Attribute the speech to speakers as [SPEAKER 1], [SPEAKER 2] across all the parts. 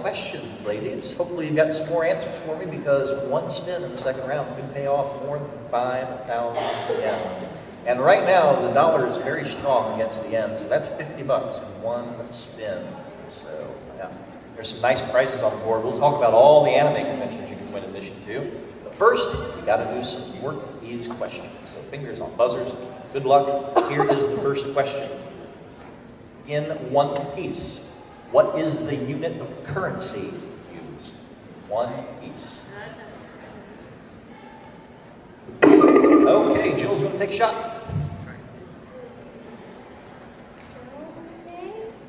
[SPEAKER 1] questions, ladies. Hopefully you've got some more answers for me, because one spin in the second round could pay off more than 5,000 yen. And right now, the dollar is very strong against the yen, so that's 50 bucks in one spin. So, yeah, there's some nice prizes on the board. We'll talk about all the anime conventions you can win admission to. But first, you gotta do some work with these questions. So fingers on buzzers. Good luck. Here is the first question. In One Piece, what is the unit of currency used? One Piece. Okay, Jill's going to take a shot.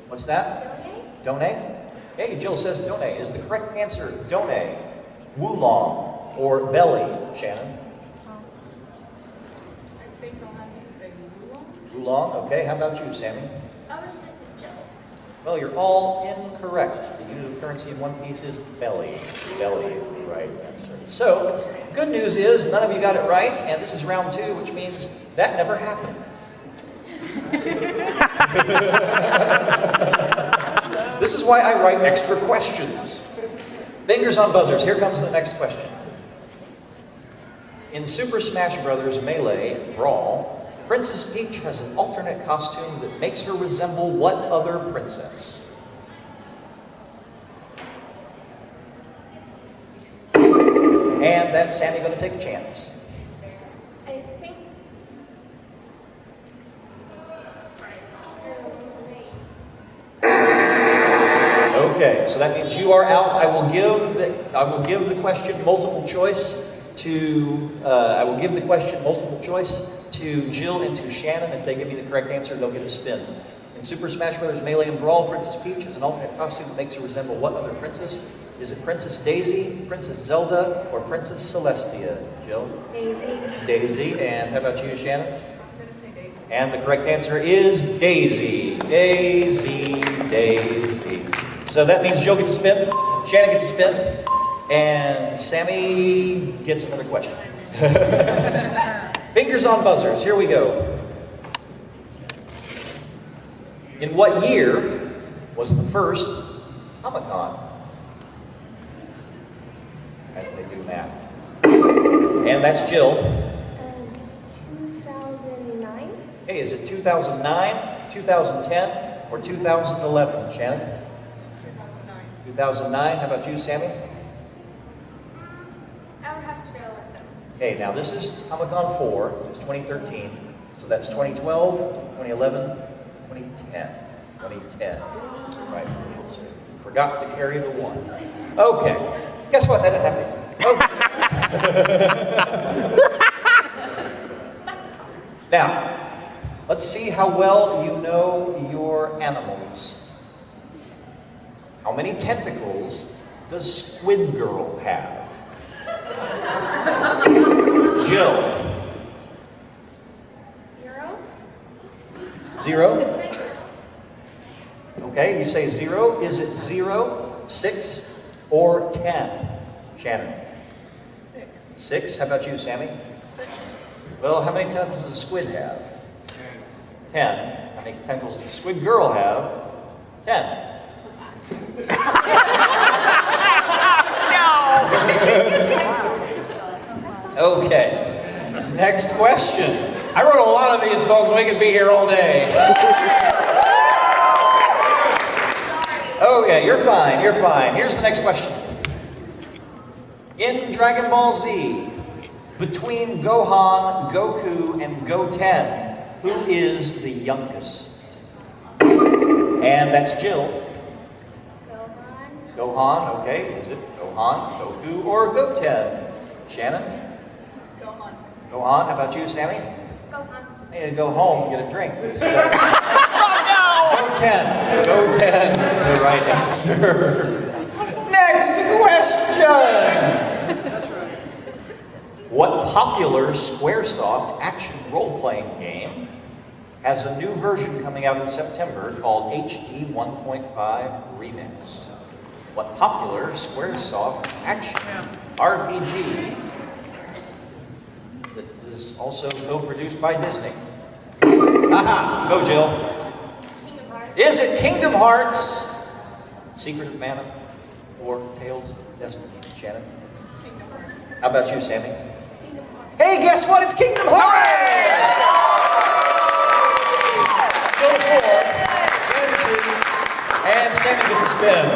[SPEAKER 1] What's that? Done. Hey, Jill says done is the correct answer. Done. Wulong, or belly, Shannon.
[SPEAKER 2] I think I'll have to say Wulong.
[SPEAKER 1] Wulong, okay. How about you, Sammy?
[SPEAKER 2] I was sticking with Jill.
[SPEAKER 1] Well, you're all incorrect. The unit of currency in One Piece is belly. Belly is the right answer. So, good news is none of you got it right, and this is round 2, which means that never happened. This is why I write extra questions. Fingers on buzzers. Here comes the next question. In Super Smash Bros. Melee Brawl, Princess Peach has an alternate costume that makes her resemble what other princess? And that's Sammy going to take a chance.
[SPEAKER 2] I think...
[SPEAKER 1] Okay, so that means you are out. I will give the question multiple choice to Jill and to Shannon. If they give me the correct answer, they'll get a spin. In Super Smash Bros. Melee and Brawl, Princess Peach has an alternate costume that makes her resemble what other princess? Is it Princess Daisy, Princess Zelda, or Princess Celestia? Jill?
[SPEAKER 2] Daisy.
[SPEAKER 1] Daisy. And how about you, Shannon?
[SPEAKER 2] I'm going to say Daisy.
[SPEAKER 1] And the correct answer is Daisy. Daisy. So that means Jill gets a spin, Shannon gets a spin, and Sammy gets another question. Fingers on buzzers, here we go. In what year was the first Hama-Con? As they do math. And that's Jill.
[SPEAKER 2] 2009?
[SPEAKER 1] Hey, is it 2009, 2010, or 2011, Shannon?
[SPEAKER 2] 2009.
[SPEAKER 1] 2009, how about you, Sammy?
[SPEAKER 2] I would have to go with them.
[SPEAKER 1] Okay, now this is Hama-Con 4, it's 2013, so that's 2012, 2011, 2010. 2010, right answer. Forgot to carry the 1. Okay, guess what, that didn't happen. Okay. Now, let's see how well you know your animals. How many tentacles does Squid Girl have? Jill? 0? Okay, you say 0. Is it 0, 6, or 10? Shannon?
[SPEAKER 2] 6.
[SPEAKER 1] 6? How about you, Sammy?
[SPEAKER 2] 6.
[SPEAKER 1] Well, how many tentacles does a squid have? 10. How many tentacles does a squid girl have? 10. Okay. Next question. I wrote a lot of these, folks. We could be here all day. Okay, you're fine. You're fine. Here's the next question. In Dragon Ball Z, between Gohan, Goku, and Goten, who is the youngest? And that's Jill.
[SPEAKER 2] Gohan.
[SPEAKER 1] Gohan, okay. Is it Gohan, Goku, or Goten? Shannon?
[SPEAKER 2] Gohan.
[SPEAKER 1] Gohan, how about you, Sammy?
[SPEAKER 2] Gohan.
[SPEAKER 1] I need to go home and get a drink. Goten. Goten is the right answer. Next question. What popular Squaresoft action role-playing game has a new version coming out in September called HD 1.5 Remix? What popular Squaresoft action RPG that is also co-produced by Disney? Aha! Go, Jill.
[SPEAKER 2] Kingdom Hearts.
[SPEAKER 1] Is it Kingdom Hearts? Secret of Mana? or Tales of Destiny? Shannon?
[SPEAKER 2] Kingdom Hearts.
[SPEAKER 1] How about you, Sammy?
[SPEAKER 2] Kingdom Hearts.
[SPEAKER 1] Hey, guess what? It's Kingdom Hearts! Jill 4, Shannon 2, and Sammy gets a spin.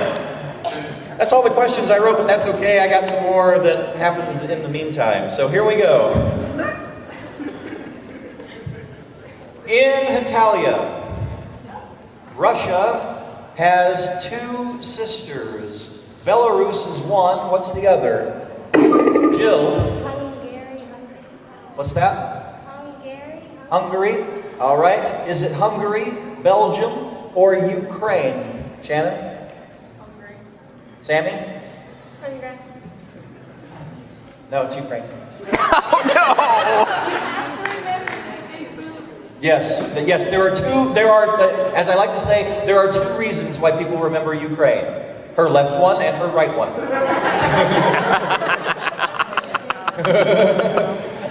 [SPEAKER 1] That's all the questions I wrote, but that's okay. I got some more that happened in the meantime. So here we go. In Hetalia, Russia has 2 sisters. Belarus is one. What's the other? Jill.
[SPEAKER 2] Hungary.
[SPEAKER 1] What's that?
[SPEAKER 2] Hungary.
[SPEAKER 1] Hungary. All right. Is it Hungary, Belgium, or Ukraine? Shannon?
[SPEAKER 2] Hungary.
[SPEAKER 1] Sammy?
[SPEAKER 2] Hungary.
[SPEAKER 1] No, it's Ukraine.
[SPEAKER 3] Oh no!
[SPEAKER 1] Yes, yes, as I like to say, there are 2 reasons why people remember Ukraine. Her left one and her right one.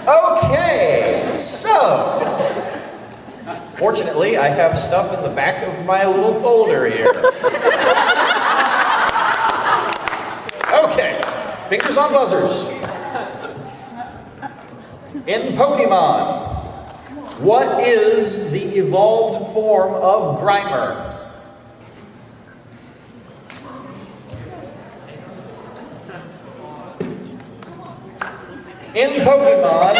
[SPEAKER 1] Okay, so, fortunately, I have stuff in the back of my little folder here. Okay, fingers on buzzers. In Pokemon, what is the evolved form of Grimer? In Pokemon,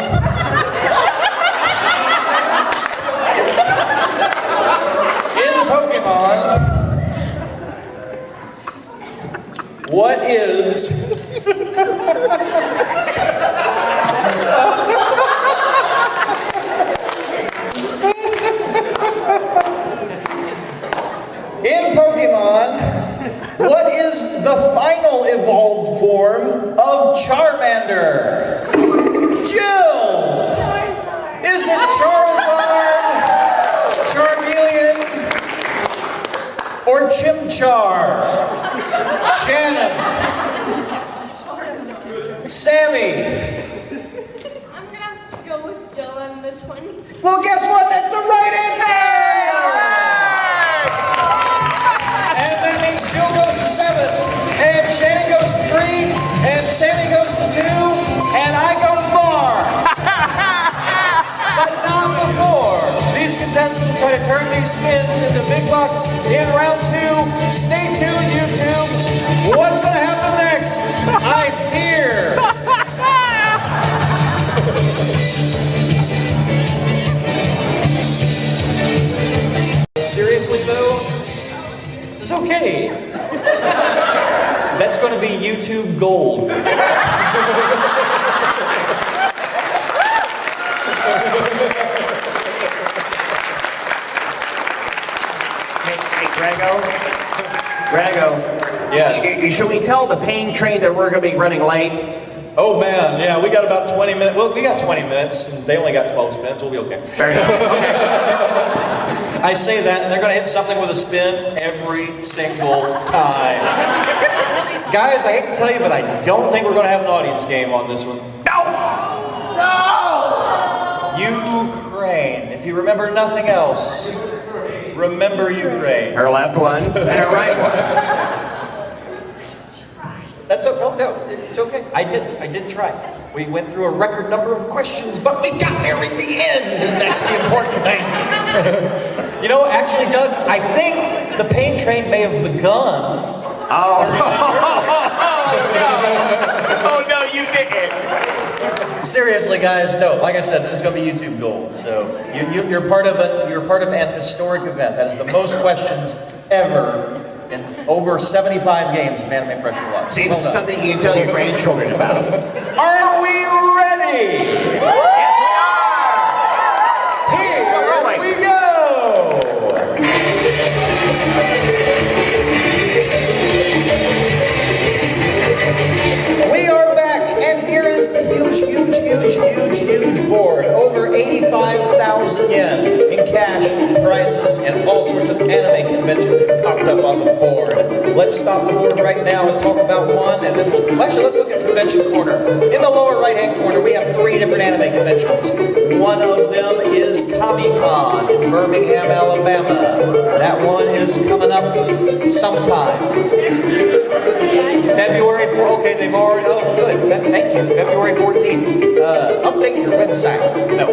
[SPEAKER 1] what is In Pokemon, what is the final evolved form of Charmander? Jill!
[SPEAKER 2] Charizard.
[SPEAKER 1] Is it Charizard, Charmeleon, or Chimchar? Shannon? Sammy?
[SPEAKER 2] I'm gonna have to go with Jill on this one.
[SPEAKER 1] Well, guess what? That's the right answer! And that means Jill goes to 7, and Shannon goes to 3, and Sammy goes to 2, and I go to 4. But not before. These contestants will try to turn these spins into big bucks in round 2. Stay tuned, YouTube. What's going to happen next? I fear. Seriously, though? It's okay. That's going to be YouTube gold.
[SPEAKER 3] Hey, Greggo.
[SPEAKER 1] Yes.
[SPEAKER 3] Should we tell the pain train that we're going to be running late?
[SPEAKER 1] Oh man, yeah, we got about 20 minutes. Well, we got 20 minutes, and they only got 12 spins. We'll be okay.
[SPEAKER 3] Fair enough. Okay.
[SPEAKER 1] I say that, and they're going to hit something with a spin every single time. Guys, I hate to tell you, but I don't think we're going to have an audience game on this one.
[SPEAKER 3] No!
[SPEAKER 1] Ukraine. If you remember nothing else, remember Ukraine.
[SPEAKER 3] Her left one and her right one.
[SPEAKER 1] That's okay. No, it's okay. I did try. We went through a record number of questions, but we got there in the end, and that's the important thing. You know, actually, Doug, I think the pain train may have begun.
[SPEAKER 3] Oh no, you didn't.
[SPEAKER 1] Seriously, guys, no. Like I said, this is going to be YouTube gold. So you're part of it. You're part of an historic event. That is the most questions ever in over 75 games of Anime Pressure Live.
[SPEAKER 3] See, this is something you can tell your grandchildren about.
[SPEAKER 1] Are we ready?
[SPEAKER 3] Yes, we are.
[SPEAKER 1] Here we go. We are back, and here is the huge board. Over 85,000 yen in cash, prizes, and all sorts of anime conventions popped up on the board. let's stop the board right now and talk about one, and then actually, let's look at convention corner. In the lower right-hand corner, we have 3 different anime conventions. One of them is Hama-Con in Birmingham, Alabama. That one is coming up sometime. February 4th, okay, they've already, oh, good, thank you. February 14th. Update your website. No,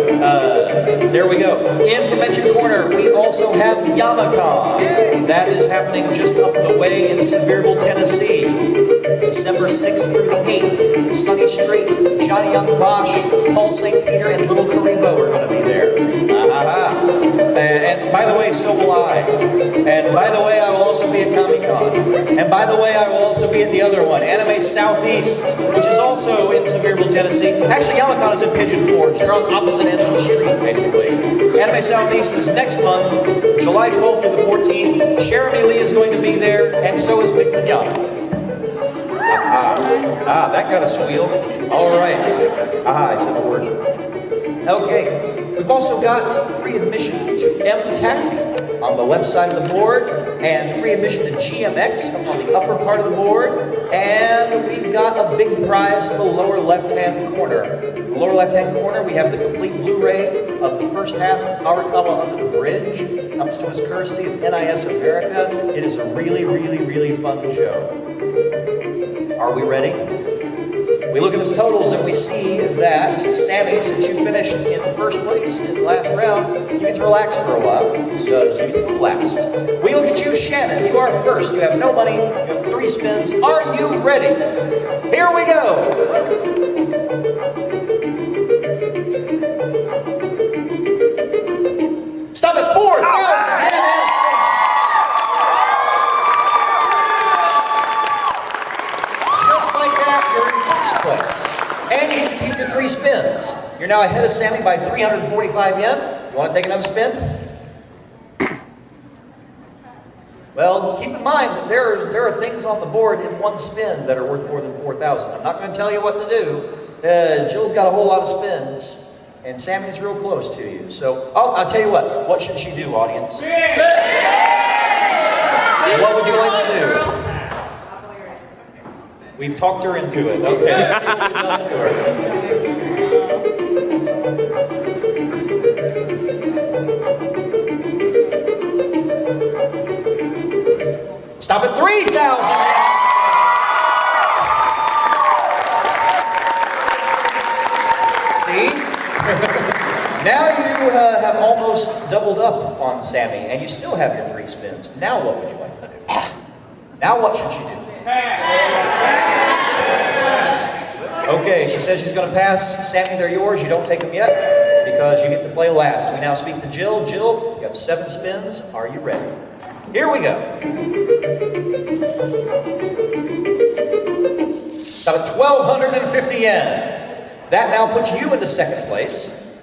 [SPEAKER 1] there we go. In Convention Corner, we also have Hama-Con. That is happening just up the way in Sevierville, Tennessee. December 6th through the 8th. Sonny Strait, Johnny Young Bosch, Paul St. Peter, and Little Greggo are going to be there. And by the way, so will I. And by the way, I will also be at Comic-Con. And by the way, I will also be at the other one, Anime Southeast, which is also in Sevierville, Tennessee. Actually, Hama-Con is in Pigeon Forge. They're on opposite ends of the street, basically. Anime Southeast is next month, July 12th to the 14th. Jeremy Lee is going to be there, and so is Victor Young. That got a squeal. All right. I said the word. Okay. We've also got free admission to MTAC on the left side of the board, and free admission to GMX up on the upper part of the board, and we've got a big prize in the lower left-hand corner. In the lower left-hand corner, we have the complete Blu-ray of the first half of Arakawa Under the Bridge. Comes to us courtesy of NIS America. It is a really, really, really fun show. Are we ready? We look at his totals and we see that Sammy, since you finished in first place in the last round, you get to relax for a while because you get to go last. We look at you, Shannon. You are first. You have no money. You have 3 spins. Are you ready? Here we go. Stop at 4,000. Just like that, you're in first place. And you get to keep your 3 spins. You're now ahead of Sammy by 345 yen. You want to take another spin? Well, keep in mind that there are things on the board in one spin that are worth more than 4,000. I'm not going to tell you what to do. Jill's got a whole lot of spins, and Sammy's real close to you. So I'll tell you what. What should she do, audience? What would you like to do? We've talked her into it. Okay, let's see what we've done to her. Stop at 3,000. See? Now you have almost doubled up on Sammy, and you still have your 3 spins. Now what would you like to do? Now what should she do? Okay, she says she's going to pass. Sammy, they're yours. You don't take them yet because you get to play last. We now speak to Jill. Jill, you have 7 spins. Are you ready? Here we go. Stop at 1,250 yen. That now puts you into second place,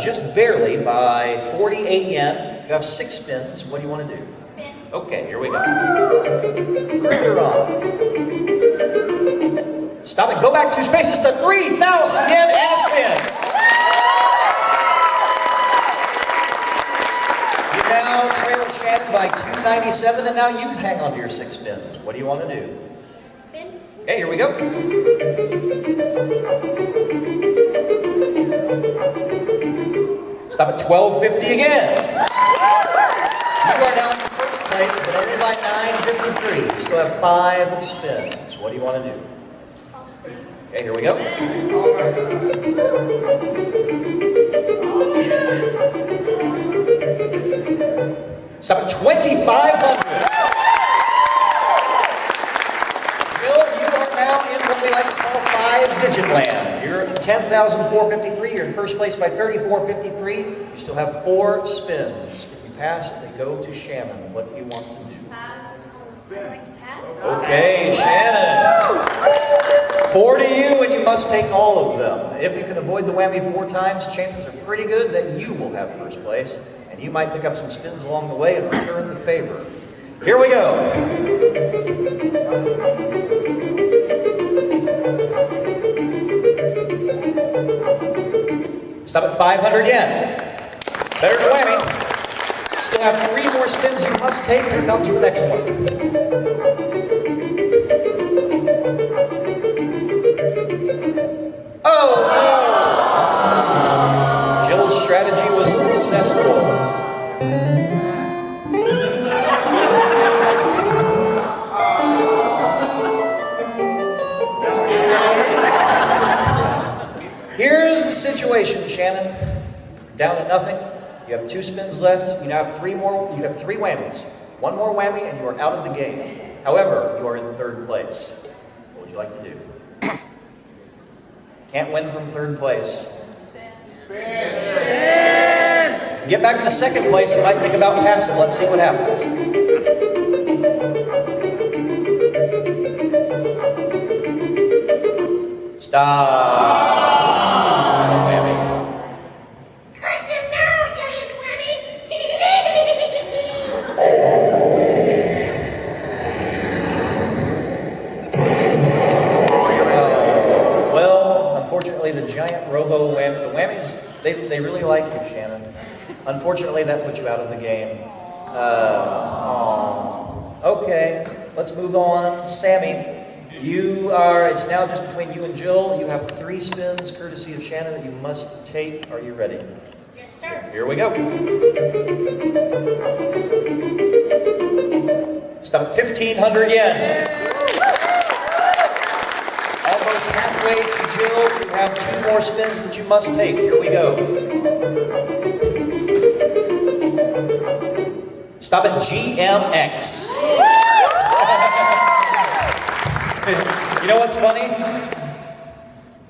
[SPEAKER 1] just barely by 48 yen. You have 6 spins. What do you want to do?
[SPEAKER 2] Spin.
[SPEAKER 1] Okay, here we go. Bring her on. Stop it. Go back 2 spaces to 3,000 yen and a spin. You now trail Shannon by 297, and now you hang on to your 6 spins. What do you want to do?
[SPEAKER 2] Spin.
[SPEAKER 1] Okay, here we go. Stop at 1,250 again. You are now in first place, but only by 953. You still have 5 spins. What do you want to do?
[SPEAKER 2] I'll spin.
[SPEAKER 1] Okay, here we go. Stop at 2,500. Jill, you are now in what we like to call 5-digit land. You're at 10,453. You're in first place by 3,453. You still have 4 spins. If you pass, they go to Shannon. What do you want to do?
[SPEAKER 2] I'd like to pass.
[SPEAKER 1] Okay, Shannon. 4 to you, and you must take all of them. If you can avoid the whammy 4 times, chances are pretty good that you will have first place, and you might pick up some spins along the way and return the favor. Here we go. Stop at 500 yen. Better than whammy. Still have 3 more spins you must take. Here comes the next one. Jill's strategy was successful. Here's the situation, Shannon. Down to nothing. You have 2 spins left. You now have 3 more. You have 3 whammies. 1 more whammy, and you are out of the game. However, you are in 3rd place. What would you like to do? Can't win from 3rd place. Spin. Get back to 2nd place. You might think about passing. Let's see what happens. Stop. Whammy. Unfortunately, the giant robo whammy, the whammies, they really like you, Shannon. Unfortunately, that puts you out of the game. Okay, let's move on. Sammy, it's now just between you and Jill. You have 3 spins, courtesy of Shannon, that you must take. Are you ready?
[SPEAKER 2] Yes, sir.
[SPEAKER 1] Here we go. Stop at 1,500 yen. Almost halfway to Jill. You have 2 more spins that you must take. Here we go. Stop at GMX. You know what's funny?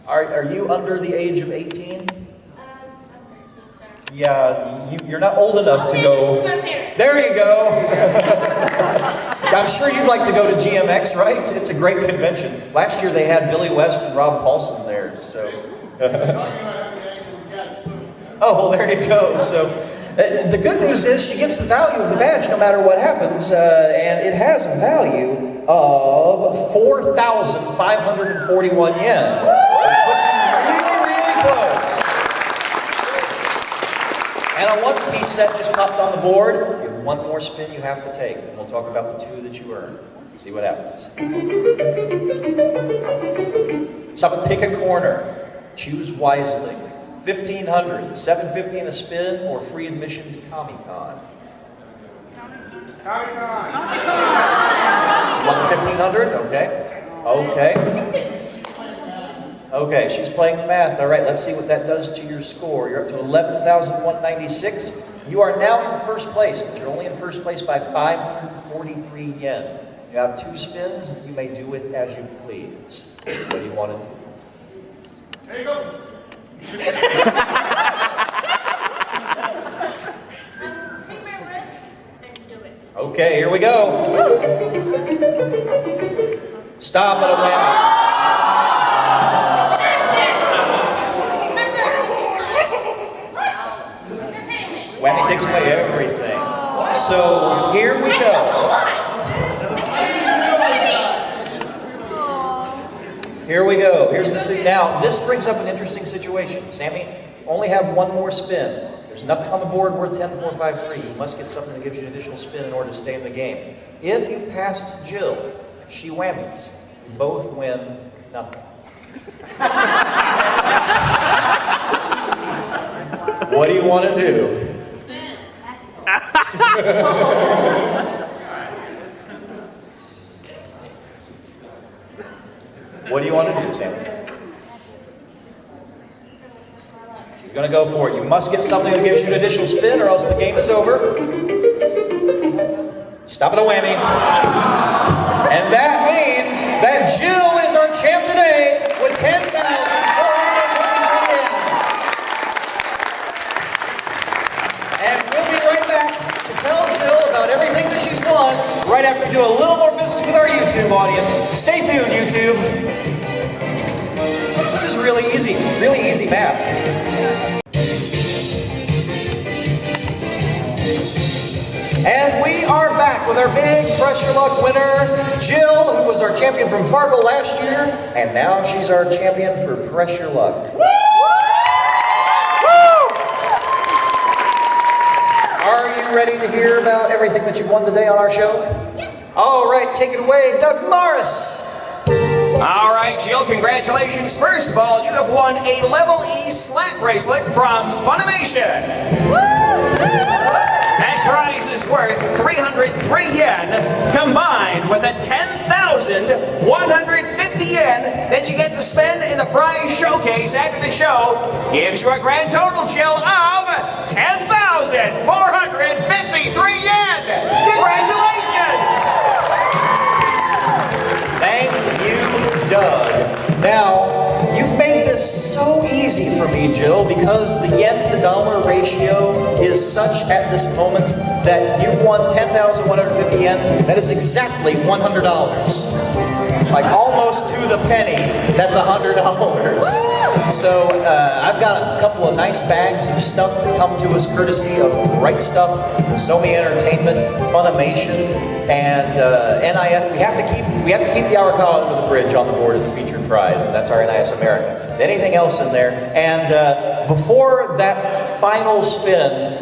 [SPEAKER 1] Are you under the age of 18?
[SPEAKER 2] I'm 13, sir.
[SPEAKER 1] Yeah, you're not old enough to go. There you go. I'm sure you'd like to go to GMX, right? It's a great convention. Last year they had Billy West and Rob Paulson there, so. Oh, well, there you go. So, the good news is she gets the value of the badge no matter what happens, and it has a value of 4,541 yen, which puts you really, really close. And a 1-piece set just popped on the board. You have 1 more spin you have to take, and we'll talk about the 2 that you earned. See what happens. Stop and pick a corner. Choose wisely. 1,500, 750 in a spin, or free admission to Hama-Con.
[SPEAKER 4] Hama-Con.
[SPEAKER 1] 1,500, okay. Okay. Okay, she's playing the math. All right, let's see what that does to your score. You're up to 11,196. You are now in 1st place, but you're only in 1st place by 543 yen. You have 2 spins that you may do with as you please. What do you want to do?
[SPEAKER 4] There you go.
[SPEAKER 2] Take my risk and do it.
[SPEAKER 1] Okay, here we go. Stop at a whammy. Whammy takes away everything. So here we go. Here we go. Here's the now. This brings up an interesting situation. Sammy, you only have 1 more spin. There's nothing on the board worth 10,453. You must get something that gives you an additional spin in order to stay in the game. If you passed Jill, she whammies. You both win nothing. What do you want to do? What do you want to do, Sammy? She's going to go for it. You must get something that gives you an additional spin or else the game is over. Stop at a whammy. And that means that Jill is our champ today with 10,423 yen. And we'll be right back to tell Jill about everything that she's won right after we do a little more business with our YouTube audience. Stay tuned, YouTube. This is really easy math. And we are back with our big Pressure Luck winner, Jill, who was our champion from Fargo last year, and now she's our champion for Pressure Luck. Woo! Are you ready to hear about everything that you've won today on our show?
[SPEAKER 2] Yes.
[SPEAKER 1] All right, take it away, Doug Morris.
[SPEAKER 3] All right, Jill, congratulations. First of all, you have won a Level E slap bracelet from Funimation. Congratulations! That prize is worth 303 yen, combined with a 10,150 yen that you get to spend in the prize showcase after the show, gives you a grand total, Jill, of 10,453 yen! Congratulations!
[SPEAKER 1] Thank you, Doug. Now, you've made this so easy for me, Jill, because the yen to dollar ratio is such at this moment that you've won 10,150 yen. That is exactly $100. Like almost to the penny. That's $100. So I've got a couple of nice bags of stuff that come to us courtesy of Right Stuff, Zomi Entertainment, Funimation, and NIS. We have to keep the Arakawa under the bridge on the board as a featured prize, and that's our NIS America. Anything else in there? And before that final spin,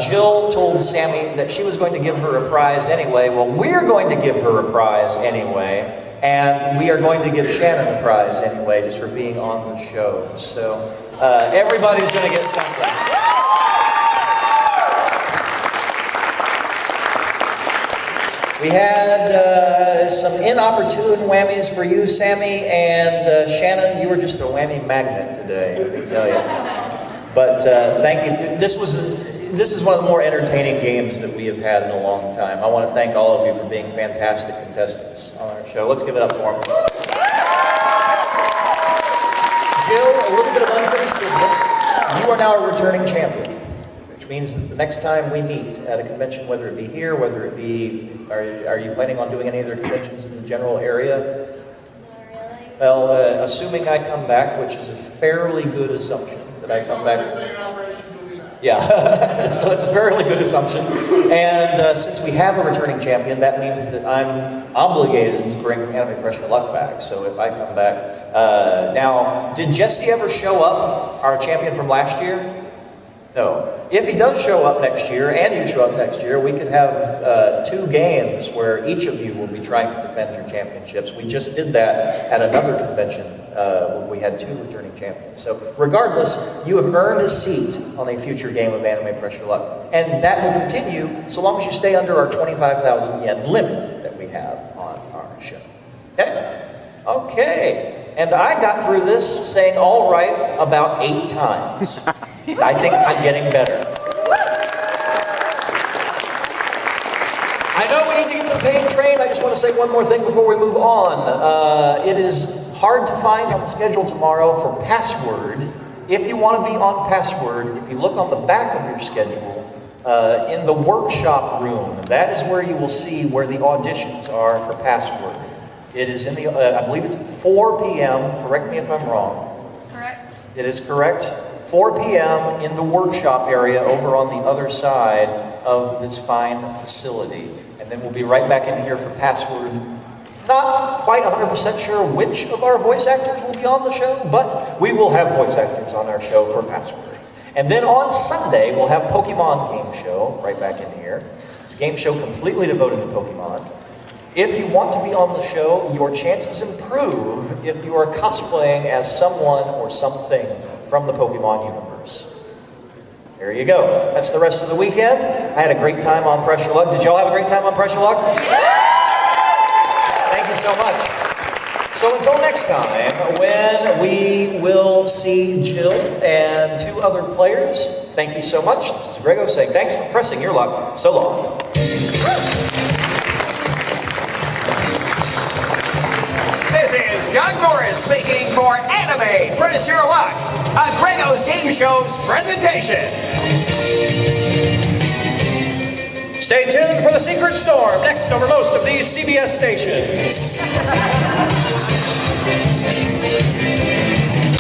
[SPEAKER 1] Jill told Sammy that she was going to give her a prize anyway. Well, we're going to give her a prize anyway. And we are going to give Shannon a prize anyway, just for being on the show. So everybody's going to get something. We had some inopportune whammies for you, Sammy, and Shannon, you were just a whammy magnet today, let me tell you. But thank you. This is one of the more entertaining games that we have had in a long time. I want to thank all of you for being fantastic contestants on our show. Let's give it up for them. Jill, a little bit of unfinished business. You are now a returning champion, which means that the next time we meet at a convention, whether it be here, whether it be, are you planning on doing any other conventions in the general area?
[SPEAKER 2] Not really.
[SPEAKER 1] Well, assuming I come back, which is a fairly good assumption that I come back. Yeah, so it's a fairly good assumption. And since we have a returning champion, that means that I'm obligated to bring Anime Pressure Luck back. So if I come back, now, did Jesse ever show up, our champion from last year? No. If he does show up next year, and you show up next year, we could have 2 games where each of you will be trying to defend your championships. We just did that at another convention when we had 2 returning champions. So regardless, you have earned a seat on a future game of Anime Pressure Luck. And that will continue so long as you stay under our 25,000 yen limit that we have on our show. Okay? Okay. And I got through this saying all right about 8 times. I think I'm getting better. I know we need to get to the paid train. I just want to say one more thing before we move on. It is hard to find on the schedule tomorrow for Password. If you want to be on Password, if you look on the back of your schedule, in the workshop room, that is where you will see where the auditions are for Password. It is in the, I believe it's 4 p.m. Correct me if I'm wrong.
[SPEAKER 2] Correct.
[SPEAKER 1] It is correct. 4 p.m. in the workshop area over on the other side of this fine facility. And then we'll be right back in here for Password. Not quite 100% sure which of our voice actors will be on the show, but we will have voice actors on our show for Password. And then on Sunday, we'll have Pokemon Game Show right back in here. It's a game show completely devoted to Pokemon. If you want to be on the show, your chances improve if you are cosplaying as someone or something from the Pokemon universe. There you go. That's the rest of the weekend. I had a great time on Pressure Luck. Did y'all have a great time on Pressure Luck? Thank you so much. So until next time, when we will see Jill and 2 other players, thank you so much. This is Greggo saying thanks for pressing your luck. So long.
[SPEAKER 3] This is Doug Morris speaking for Anime Pressure Luck, a Greggo's Game Show's presentation.
[SPEAKER 1] Stay tuned for The Secret Storm, next over most of these CBS stations.